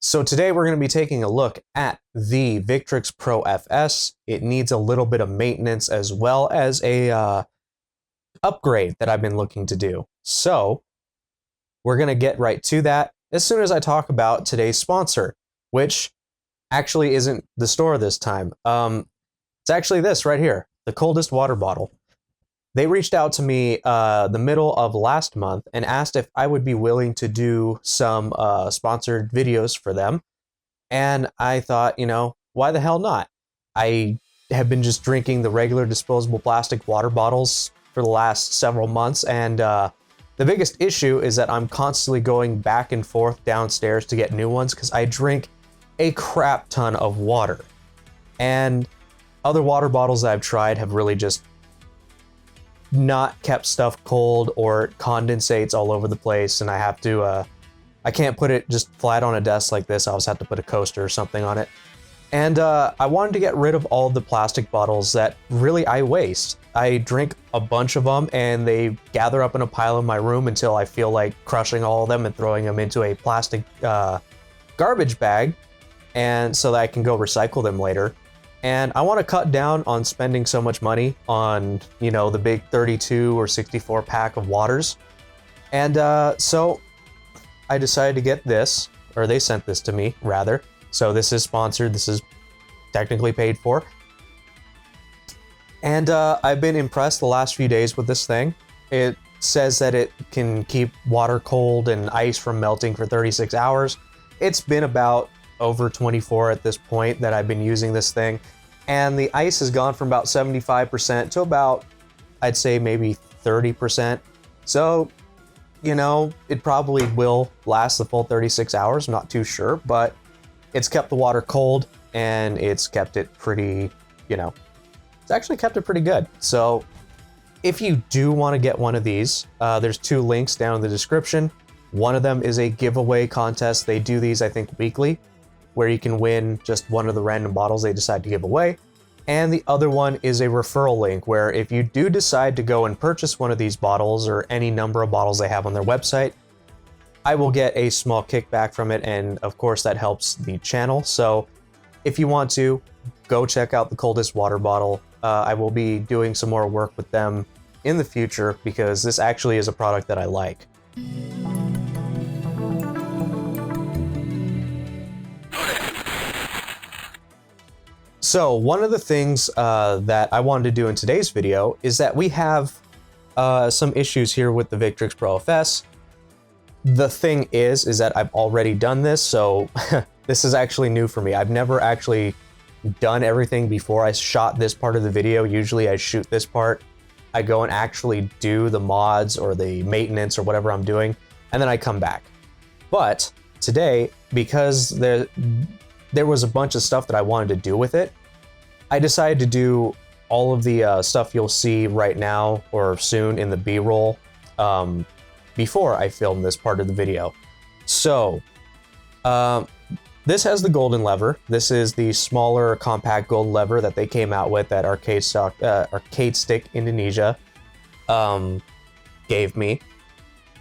So today we're going to be taking a look at the Victrix Pro FS. It needs a little bit of maintenance as well as a upgrade that I've been looking to do. So we're going to get right to that as soon as I talk about today's sponsor, which actually isn't the store this time. It's actually this right here, the coldest water bottle. They reached out to me the middle of last month and asked if I would be willing to do some sponsored videos for them. And I thought, you know, why the hell not? I have been just drinking the regular disposable plastic water bottles for the last several months. And the biggest issue is that I'm constantly going back and forth downstairs to get new ones because I drink a crap ton of water. And other water bottles that I've tried have really just not kept stuff cold, or it condensates all over the place, and I have to I can't put it just flat on a desk like this. I always have to put a coaster or something on it. And I wanted to get rid of all the plastic bottles that really I waste. I drink a bunch of them and they gather up in a pile in my room until I feel like crushing all of them and throwing them into a plastic garbage bag, and so that I can go recycle them later. And I want to cut down on spending so much money on, you know, the big 32 or 64 pack of waters. And so I decided to get this, or they sent this to me, rather. So this is sponsored. This is technically paid for. And I've been impressed the last few days with this thing. It says that it can keep water cold and ice from melting for 36 hours. It's been about over 24 at this point that I've been using this thing, and the ice has gone from about 75% to about, I'd say maybe 30%. So, you know, it probably will last the full 36 hours, I'm not too sure, but it's kept the water cold and it's kept it pretty, you know, it's actually kept it pretty good. So if you do want to get one of these, there's two links down in the description. One of them is a giveaway contest. They do these, I think, weekly, where you can win just one of the random bottles they decide to give away. And the other one is a referral link, where if you do decide to go and purchase one of these bottles or any number of bottles they have on their website, I will get a small kickback from it, and of course that helps the channel. So if you want to, go check out the coldest water bottle. I will be doing some more work with them in the future because this actually is a product that I like. So one of the things that I wanted to do in today's video is that we have some issues here with the Victrix Pro FS. The thing is that I've already done this, so this is actually new for me. I've never actually done everything before I shot this part of the video. Usually I shoot this part, I go and actually do the mods or the maintenance or whatever I'm doing, and then I come back. But today, because there was a bunch of stuff that I wanted to do with it, I decided to do all of the stuff you'll see right now or soon in the B-roll before I film this part of the video. So this has the golden lever. This is the smaller compact golden lever that they came out with that Arcade Stick Indonesia gave me.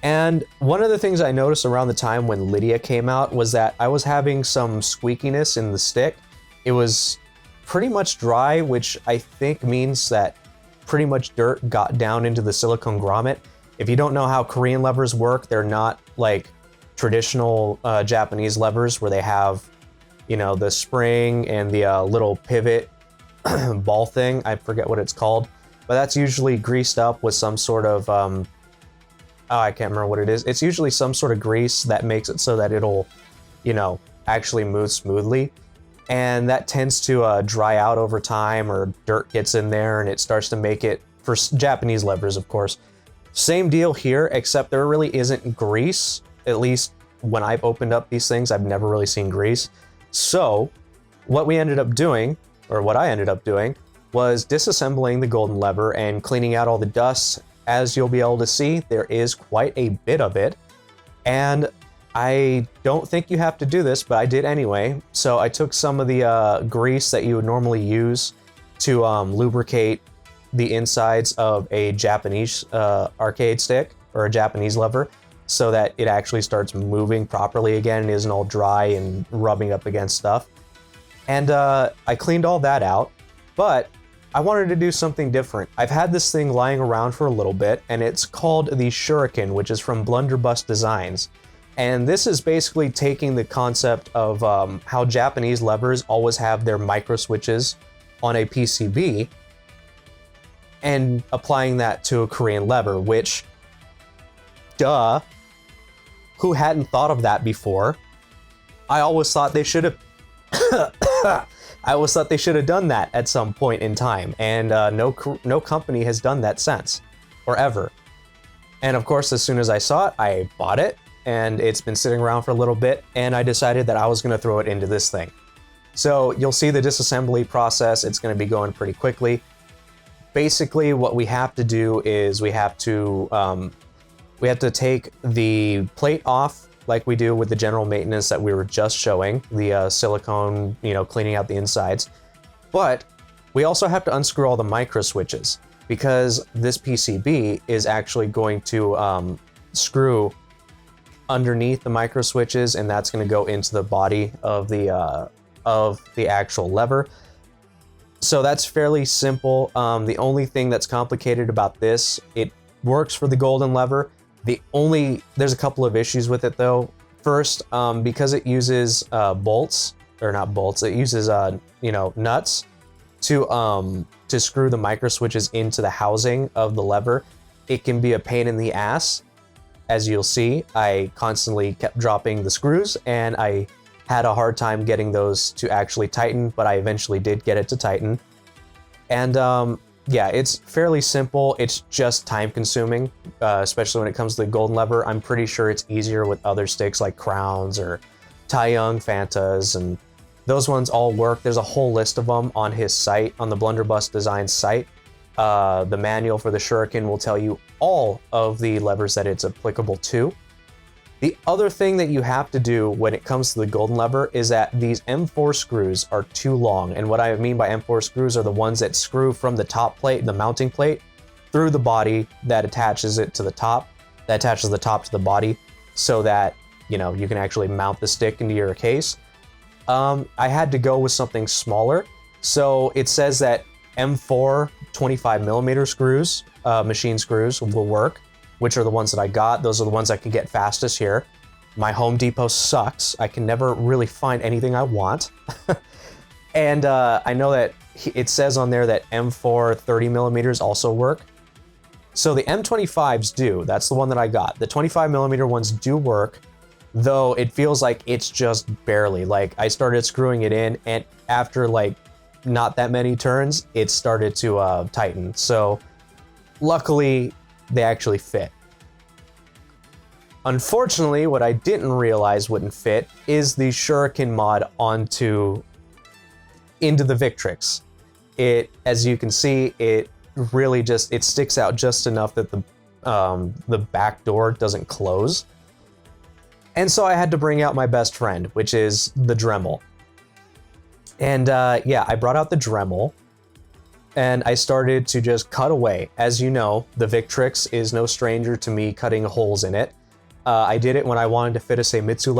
And one of the things I noticed around the time when Lydia came out was that I was having some squeakiness in the stick. It was pretty much dry, which I think means that pretty much dirt got down into the silicone grommet. If you don't know how Korean levers work, they're not like traditional Japanese levers where they have, you know, the spring and the little pivot ball thing. I forget what it's called, but that's usually greased up with some sort of I can't remember what it is. It's usually some sort of grease that makes it so that it'll, you know, actually move smoothly. And that tends to dry out over time, or dirt gets in there and it starts to make it, for Japanese levers, of course. Same deal here, except there really isn't grease. At least when I've opened up these things, I've never really seen grease. So what we ended up doing, or what I ended up doing, was disassembling the golden lever and cleaning out all the dust. As you'll be able to see, there is quite a bit of it. And I don't think you have to do this, but I did anyway. So I took some of the grease that you would normally use to lubricate the insides of a Japanese arcade stick, or a Japanese lever. so that it actually starts moving properly again and isn't all dry and rubbing up against stuff. And I cleaned all that out, but I wanted to do something different. I've had this thing lying around for a little bit, and it's called the Shuriken, which is from Blunderbuss Designs. And this is basically taking the concept of how Japanese levers always have their micro switches on a PCB and applying that to a Korean lever, which, duh, who hadn't thought of that before? I always thought they should have I always thought they should have done that at some point in time, and no company has done that since, or ever. And of course, as soon as I saw it, I bought it, and it's been sitting around for a little bit, and I decided that I was going to throw it into this thing. So you'll see the disassembly process. It's going to be going pretty quickly. Basically, what we have to do is we have to take the plate off, like we do with the general maintenance that we were just showing, the silicone, cleaning out the insides. But we also have to unscrew all the micro switches, because this PCB is actually going to screw underneath the micro switches, and that's going to go into the body of the actual lever. So that's fairly simple. The only thing that's complicated about this, it works for the golden lever. There's a couple of issues with it though. First, because it uses it uses nuts to screw the micro switches into the housing of the lever. It can be a pain in the ass. As you'll see, I constantly kept dropping the screws, and I had a hard time getting those to actually tighten, but I eventually did get it to tighten. And yeah, it's fairly simple. It's just time consuming, especially when it comes to the golden lever. I'm pretty sure it's easier with other sticks like Crowns or Tai Young Fantas, and those ones all work. There's a whole list of them on his site, on the Blunderbuss Designs site. The manual for the Shuriken will tell you all of the levers that it's applicable to. The other thing that you have to do when it comes to the golden lever is that these M4 screws are too long. And what I mean by M4 screws are the ones that screw from the top plate, the mounting plate, through the body that attaches it to the top, that attaches the top to the body, so that, you can actually mount the stick into your case. I had to go with something smaller. So it says that M4 25mm screws, machine screws, will work, which are the ones that I got. Those are the ones I can get fastest here. My Home Depot sucks. I can never really find anything I want. And I know that it says on there that M4 30mm also work. So the M25s do. That's the one that I got. The 25mm ones do work, though it feels like it's just barely. Like, I started screwing it in, and after like not that many turns, it started to tighten. So luckily, they actually fit. Unfortunately, what I didn't realize wouldn't fit is the Shuriken mod into the Victrix. As you can see, it really it sticks out just enough that the back door doesn't close. And so I had to bring out my best friend, which is the Dremel. And yeah, I brought out the Dremel, and I started to just cut away. As you know, the Victrix is no stranger to me cutting holes in it. I did it when I wanted to fit a Seimitsu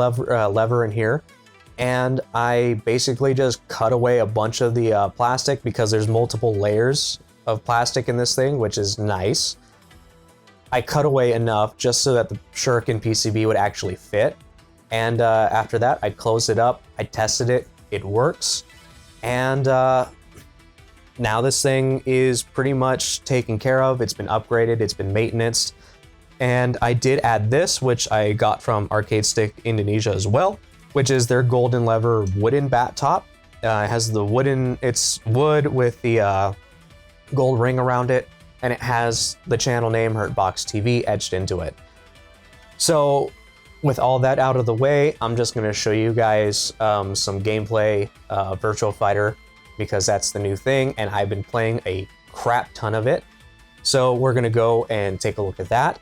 lever in here, and I basically just cut away a bunch of the plastic, because there's multiple layers of plastic in this thing, which is nice. I cut away enough just so that the Shuriken PCB would actually fit, and after that, I closed it up, I tested it, it works, and now this thing is pretty much taken care of. It's been upgraded, it's been maintained, and I did add this, which I got from Arcade Stick Indonesia as well, which is their golden lever wooden bat top. It has it's wood with the gold ring around it, and it has the channel name HurtboxTV etched into it. So with all that out of the way, I'm just going to show you guys some gameplay Virtual Fighter, because that's the new thing, and I've been playing a crap ton of it. So we're gonna go and take a look at that,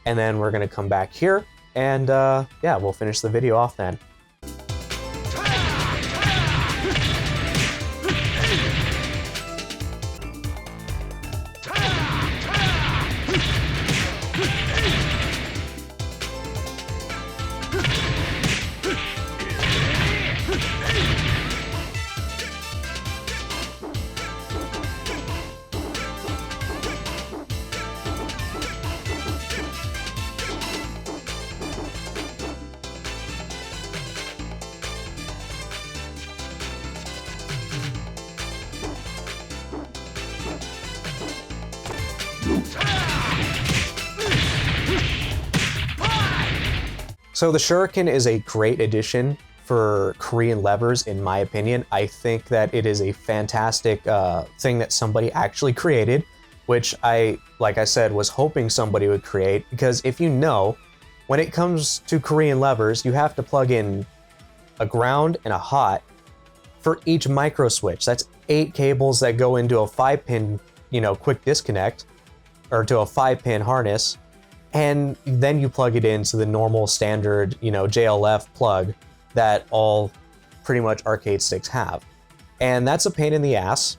and then we're gonna come back here, and yeah, we'll finish the video off then. So the Shuriken is a great addition for Korean levers, in my opinion. I think that it is a fantastic thing that somebody actually created, which like I said, was hoping somebody would create, because if you know, when it comes to Korean levers, you have to plug in a ground and a hot for each micro switch. That's 8 cables that go into a 5-pin, quick disconnect, or to a 5-pin harness, and then you plug it into the normal standard, JLF plug that all pretty much arcade sticks have. And that's a pain in the ass.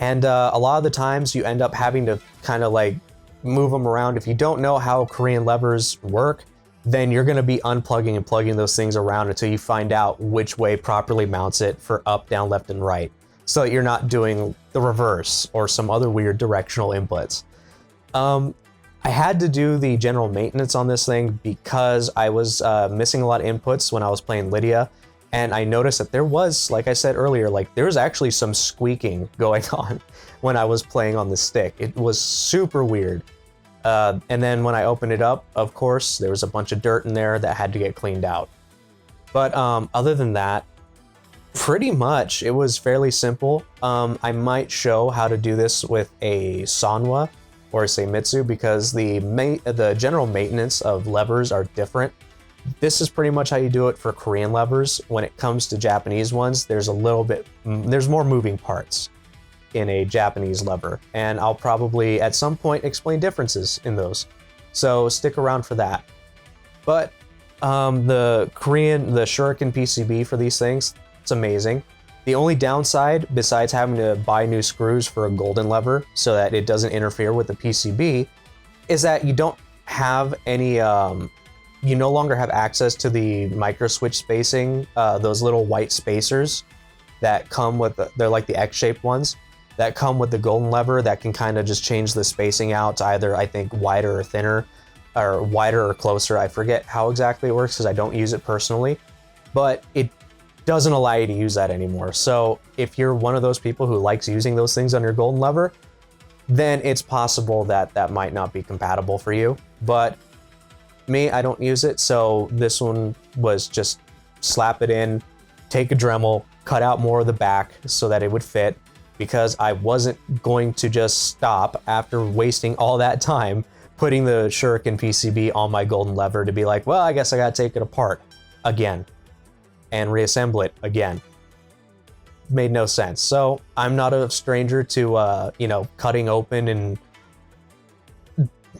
And a lot of the times you end up having to kind of like move them around. If you don't know how Korean levers work, then you're going to be unplugging and plugging those things around until you find out which way properly mounts it for up, down, left, and right, so that you're not doing the reverse or some other weird directional inputs. I had to do the general maintenance on this thing because I was missing a lot of inputs when I was playing Lydia, and I noticed that there was, like I said earlier, there was actually some squeaking going on when I was playing on the stick. It was super weird. And then when I opened it up, of course, there was a bunch of dirt in there that had to get cleaned out. But other than that, pretty much it was fairly simple. I might show how to do this with a Sanwa or a Seimitsu, because the general maintenance of levers are different. This is pretty much how you do it for Korean levers. When it comes to Japanese ones, there's more moving parts in a Japanese lever, and I'll probably at some point explain differences in those, so stick around for that. But the Shuriken PCB for these things, it's amazing. The only downside, besides having to buy new screws for a golden lever so that it doesn't interfere with the PCB, is that you don't have any you no longer have access to the micro switch spacing, those little white spacers that come with they're like the X-shaped ones that come with the golden lever that can kind of just change the spacing out to either, I think, wider or thinner, or wider or closer. I forget how exactly it works because I don't use it personally, but it doesn't allow you to use that anymore. So if you're one of those people who likes using those things on your golden lever, then it's possible that that might not be compatible for you. But me, I don't use it, so this one was just slap it in, take a Dremel, cut out more of the back so that it would fit, because I wasn't going to just stop after wasting all that time putting the Shuriken PCB on my golden lever to be like, well, I guess I gotta take it apart again and reassemble it again. Made no sense. So I'm not a stranger to cutting open and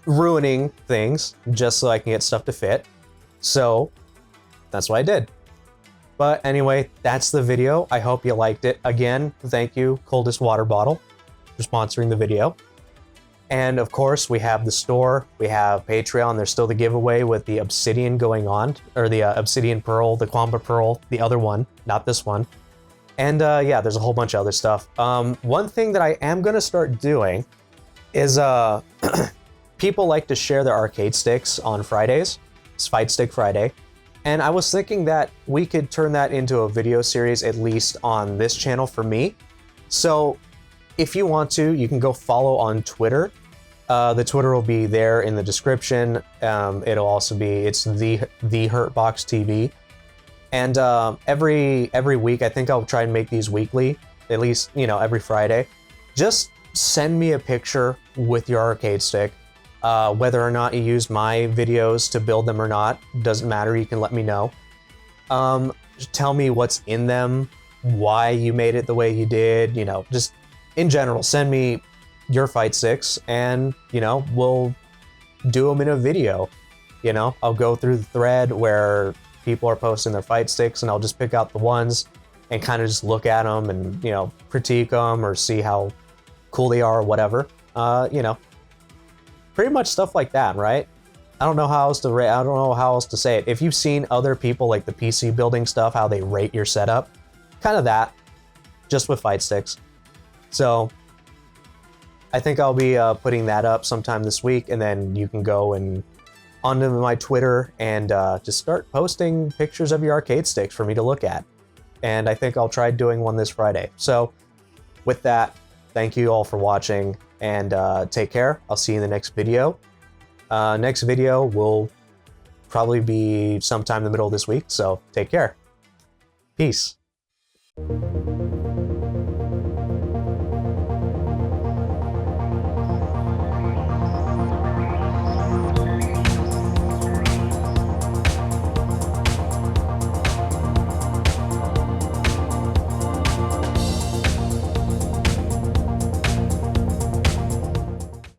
ruining things just so I can get stuff to fit. So that's what I did. But anyway, that's the video. I hope you liked it. Again, thank you, Coldest Water Bottle, for sponsoring the video. And of course, we have the store, we have Patreon. There's still the giveaway with the Obsidian going on, or the Obsidian Pearl, the Quamba Pearl, the other one, not this one. And yeah, there's a whole bunch of other stuff. One thing that I am gonna start doing is people like to share their arcade sticks on Fridays. It's Fight Stick Friday. And I was thinking that we could turn that into a video series, at least on this channel for me. So if you want to, you can go follow on Twitter. The Twitter will be there in the description. It'll also be, it's the HurtboxTV. And every week, I think I'll try and make these weekly, at least, every Friday. Just send me a picture with your arcade stick. Whether or not you use my videos to build them or not, doesn't matter, you can let me know. Tell me what's in them, why you made it the way you did, just in general, send me your fight sticks and, we'll do them in a video. I'll go through the thread where people are posting their fight sticks, and I'll just pick out the ones and kind of just look at them and, critique them or see how cool they are or whatever. Pretty much stuff like that, right? I don't know how else to say it. If you've seen other people like the PC building stuff, how they rate your setup, kind of that, just with fight sticks. So I think I'll be putting that up sometime this week, and then you can go and onto my Twitter and just start posting pictures of your arcade sticks for me to look at. And I think I'll try doing one this Friday. So with that, thank you all for watching, and take care. I'll see you in the next video. Next video will probably be sometime in the middle of this week, so take care. Peace.